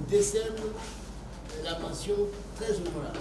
décerne la mention très honorable.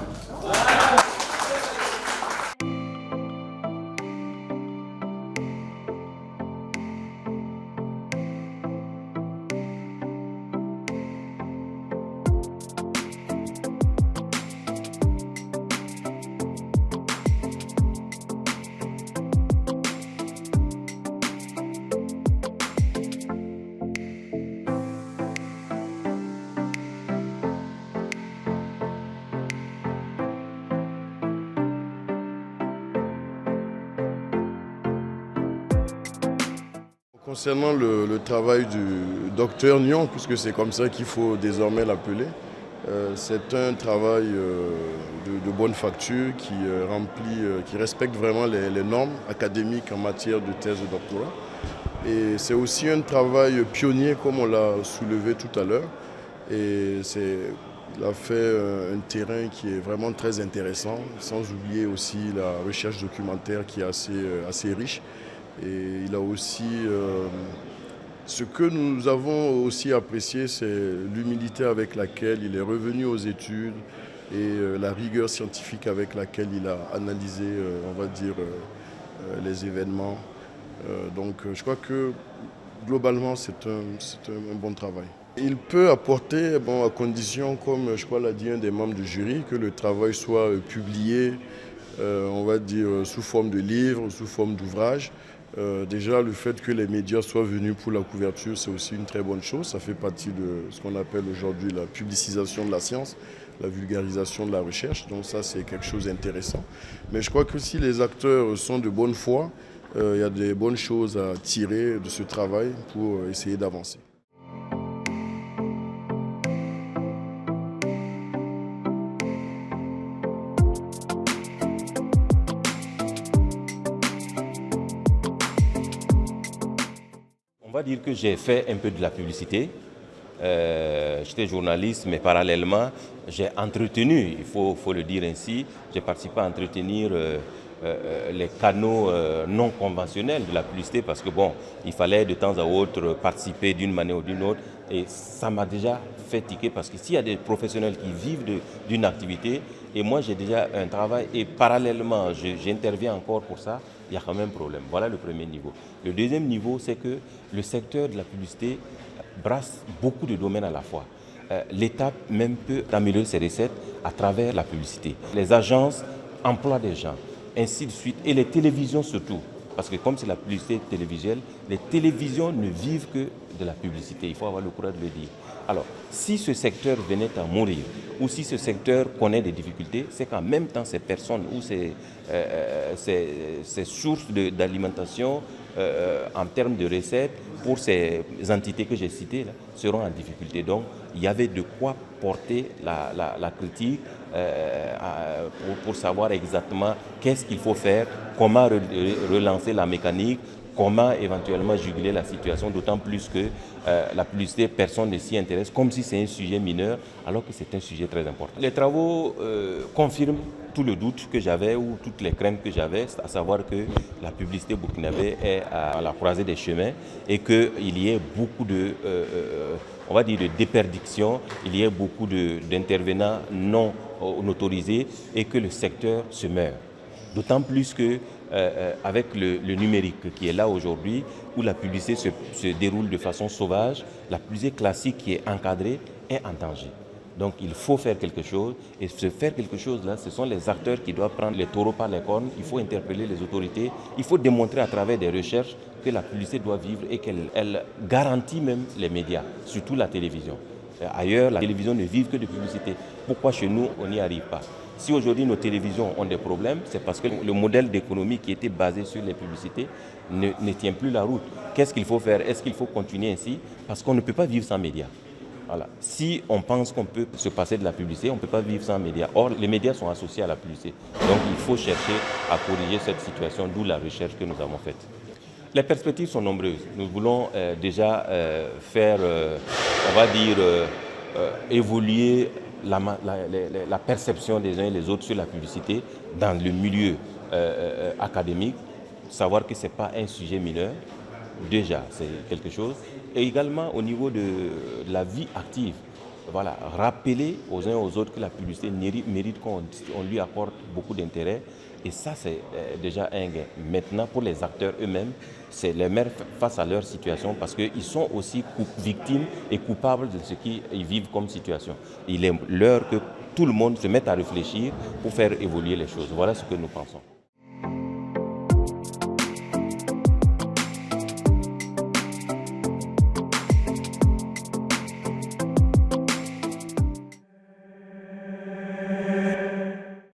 Concernant le travail du docteur Nyon, puisque c'est comme ça qu'il faut désormais l'appeler, c'est un travail de bonne facture qui respecte vraiment les normes académiques en matière de thèse de doctorat. Et c'est aussi un travail pionnier, comme on l'a soulevé tout à l'heure. Et il a fait un terrain qui est vraiment très intéressant, sans oublier aussi la recherche documentaire qui est assez riche. Et il a aussi, ce que nous avons aussi apprécié, c'est l'humilité avec laquelle il est revenu aux études et la rigueur scientifique avec laquelle il a analysé, on va dire, les événements. Donc je crois que globalement c'est un bon travail. Il peut apporter, à condition, comme je crois l'a dit un des membres du jury, que le travail soit publié, on va dire, sous forme de livre, sous forme d'ouvrage. Déjà, le fait que les médias soient venus pour la couverture, c'est aussi une très bonne chose. Ça fait partie de ce qu'on appelle aujourd'hui la publicisation de la science, la vulgarisation de la recherche. Donc ça, c'est quelque chose d'intéressant. Mais je crois que si les acteurs sont de bonne foi, il y a des bonnes choses à tirer de ce travail pour essayer d'avancer. On va dire que j'ai fait un peu de la publicité. J'étais journaliste, mais parallèlement, j'ai entretenu, il faut le dire ainsi, j'ai participé à entretenir les canaux non conventionnels de la publicité parce que il fallait de temps à autre participer d'une manière ou d'une autre. Et ça m'a déjà fait tiquer parce que s'il y a des professionnels qui vivent d'une activité, et moi j'ai déjà un travail et parallèlement j'interviens encore pour ça, il y a quand même problème. Voilà le premier niveau. Le deuxième niveau, c'est que le secteur de la publicité brasse beaucoup de domaines à la fois. L'État même peut améliorer ses recettes à travers la publicité. Les agences emploient des gens, ainsi de suite, et les télévisions surtout. Parce que comme c'est la publicité télévisuelle, les télévisions ne vivent que de la publicité. Il faut avoir le courage de le dire. Alors, si ce secteur venait à mourir, ou si ce secteur connaît des difficultés, c'est qu'en même temps, ces personnes ou ces sources d'alimentation en termes de recettes pour ces entités que j'ai citées là, seront en difficulté. Donc, il y avait de quoi porter la critique pour savoir exactement qu'est-ce qu'il faut faire, comment relancer la mécanique, comment éventuellement juguler la situation, d'autant plus que la publicité, personne ne s'y intéresse, comme si c'est un sujet mineur, alors que c'est un sujet très important. Les travaux confirment tout le doute que j'avais ou toutes les craintes que j'avais, à savoir que la publicité burkinabé est à la croisée des chemins et qu'il y ait beaucoup on va dire de déperdiction, il y ait beaucoup d'intervenants non autorisés et que le secteur se meurt. D'autant plus que avec le numérique qui est là aujourd'hui, où la publicité se déroule de façon sauvage, la publicité classique qui est encadrée est en danger. Donc il faut faire quelque chose, et ce faire quelque chose là, ce sont les acteurs qui doivent prendre les taureaux par les cornes, il faut interpeller les autorités, il faut démontrer à travers des recherches que la publicité doit vivre et qu'elle garantit même les médias, surtout la télévision. Ailleurs, la télévision ne vit que de publicité. Pourquoi chez nous, on n'y arrive pas? Si aujourd'hui nos télévisions ont des problèmes, c'est parce que le modèle d'économie qui était basé sur les publicités ne tient plus la route. Qu'est-ce qu'il faut faire? Est-ce qu'il faut continuer ainsi? Parce qu'on ne peut pas vivre sans médias. Voilà. Si on pense qu'on peut se passer de la publicité, on ne peut pas vivre sans médias. Or, les médias sont associés à la publicité. Donc, il faut chercher à corriger cette situation, d'où la recherche que nous avons faite. Les perspectives sont nombreuses. Nous voulons déjà faire, on va dire, évoluer la perception des uns et des autres sur la publicité dans le milieu académique, savoir que ce n'est pas un sujet mineur, déjà c'est quelque chose, et également au niveau de la vie active. voilà, rappeler aux uns et aux autres que la publicité mérite qu'on lui accorde beaucoup d'intérêt. Et ça, c'est déjà un gain. Maintenant, pour les acteurs eux-mêmes, c'est les maires face à leur situation parce qu'ils sont aussi victimes et coupables de ce qu'ils vivent comme situation. Il est l'heure que tout le monde se mette à réfléchir pour faire évoluer les choses. Voilà ce que nous pensons.